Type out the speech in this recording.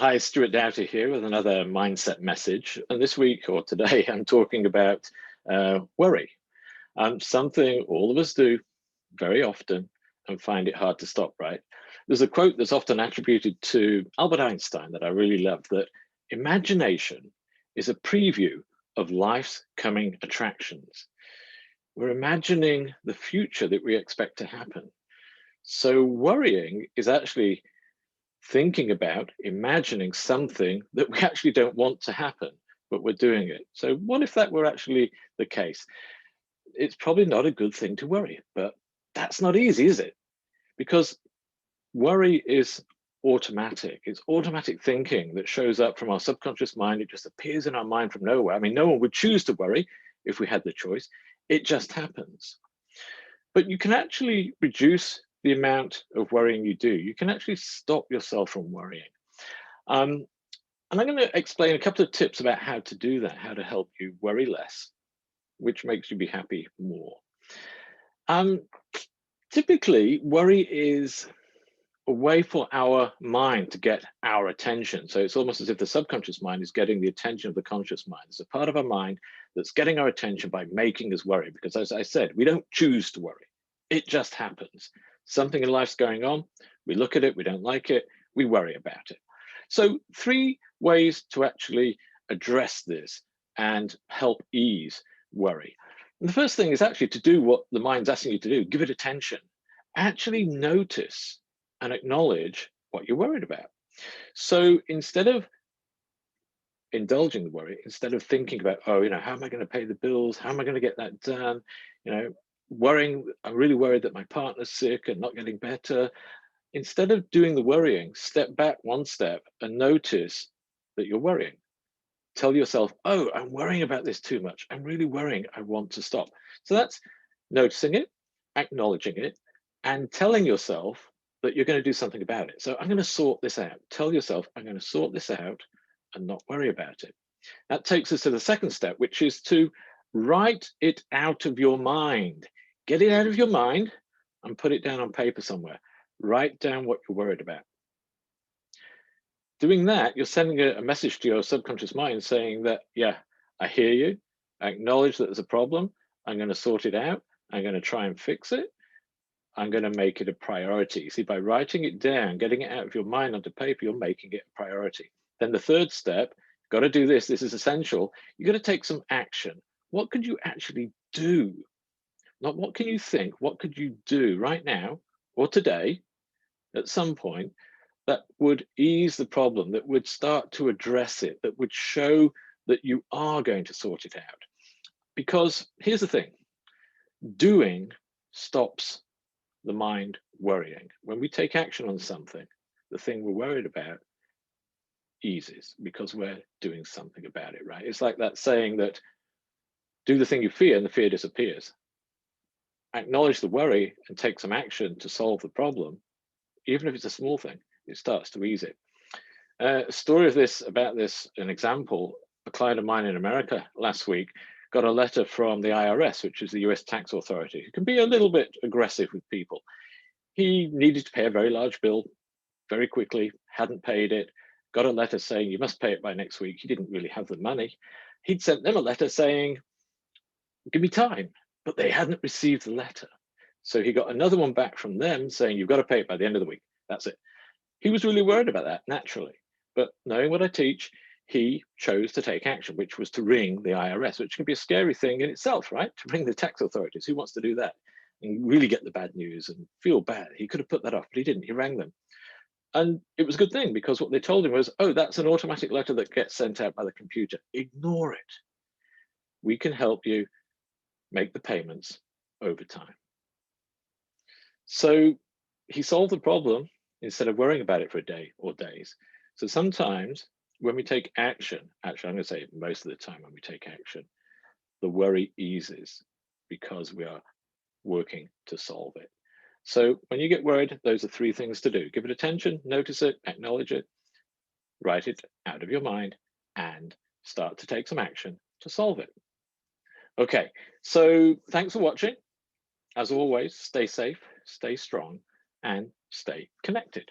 Hi, Stuart Doughty here with another mindset message. And this week or today, I'm talking about worry. Something all of us do very often and find it hard to stop, right? There's a quote that's often attributed to Albert Einstein that I really love, that imagination is a preview of life's coming attractions. We're imagining the future that we expect to happen. So worrying is actually thinking about, imagining something that we actually don't want to happen, but we're doing it. So what if that were actually the case? It's probably not a good thing to worry, but that's not easy, is it? Because worry is automatic. It's automatic thinking that shows up from our subconscious mind. It just appears in our mind from nowhere. I mean, no one would choose to worry if we had the choice. It just happens. But you can actually reduce the amount of worrying you do. You can actually stop yourself from worrying. Um, And I'm going to explain a couple of tips about how to do that, how to help you worry less, which makes you be happy more. Um, Typically, worry is a way for our mind to get our attention. So it's almost as if the subconscious mind is getting the attention of the conscious mind. It's a part of our mind that's getting our attention by making us worry. Because as I said, we don't choose to worry. It just happens. Something in life's going on. We look at it, we don't like it, we worry about it. So three ways to actually address this and help ease worry. And the first thing is actually to do what the mind's asking you to do, give it attention. Actually notice and acknowledge what you're worried about. So instead of indulging the worry, instead of thinking about, oh, how am I going to pay the bills? How am I going to get that done? Worrying, I'm really worried that my partner's sick and not getting better. Instead of doing the worrying, step back one step and notice that you're worrying. Tell yourself, oh, I'm worrying about this too much. I'm really worrying. I want to stop. So that's noticing it, acknowledging it, and telling yourself that you're going to do something about it. So I'm going to sort this out. Tell yourself, I'm going to sort this out and not worry about it. That takes us to the second step, which is to write it out of your mind. Get it out of your mind and put it down on paper somewhere. Write down what you're worried about. Doing that, you're sending a message to your subconscious mind saying that, yeah, I hear you. I acknowledge that there's a problem. I'm going to sort it out. I'm going to try and fix it. I'm going to make it a priority. See, by writing it down, getting it out of your mind onto paper, you're making it a priority. Then the third step, got to do this. This is essential. You got to take some action. What could you actually do? Not what can you think, what could you do right now or today at some point that would ease the problem, that would start to address it, that would show that you are going to sort it out. Because here's the thing, doing stops the mind worrying. When we take action on something, the thing we're worried about eases because we're doing something about it, right? It's like that saying that do the thing you fear and the fear disappears. Acknowledge the worry and take some action to solve the problem, even if it's a small thing, it starts to ease it. A story of this, about this, an example, a client of mine in America last week got a letter from the IRS, which is the US tax authority, who can be a little bit aggressive with people. He needed to pay a very large bill very quickly, hadn't paid it, got a letter saying you must pay it by next week. He didn't really have the money. He'd sent them a letter saying, give me time, but they hadn't received the letter. So he got another one back from them saying, you've got to pay it by the end of the week. That's it. He was really worried about that, naturally. But knowing what I teach, he chose to take action, which was to ring the IRS, which can be a scary thing in itself, right? To ring the tax authorities. Who wants to do that? And really get the bad news and feel bad. He could have put that off, but he didn't. He rang them. And it was a good thing because what they told him was, oh, that's an automatic letter that gets sent out by the computer. Ignore it. We can help you make the payments over time. So he solved the problem instead of worrying about it for a day or days. So sometimes when we take action, actually, I'm going to say most of the time when we take action, the worry eases because we are working to solve it. So when you get worried, those are three things to do. Give it attention, notice it, acknowledge it, write it out of your mind, and start to take some action to solve it. Okay, so thanks for watching. As always, stay safe, stay strong, and stay connected.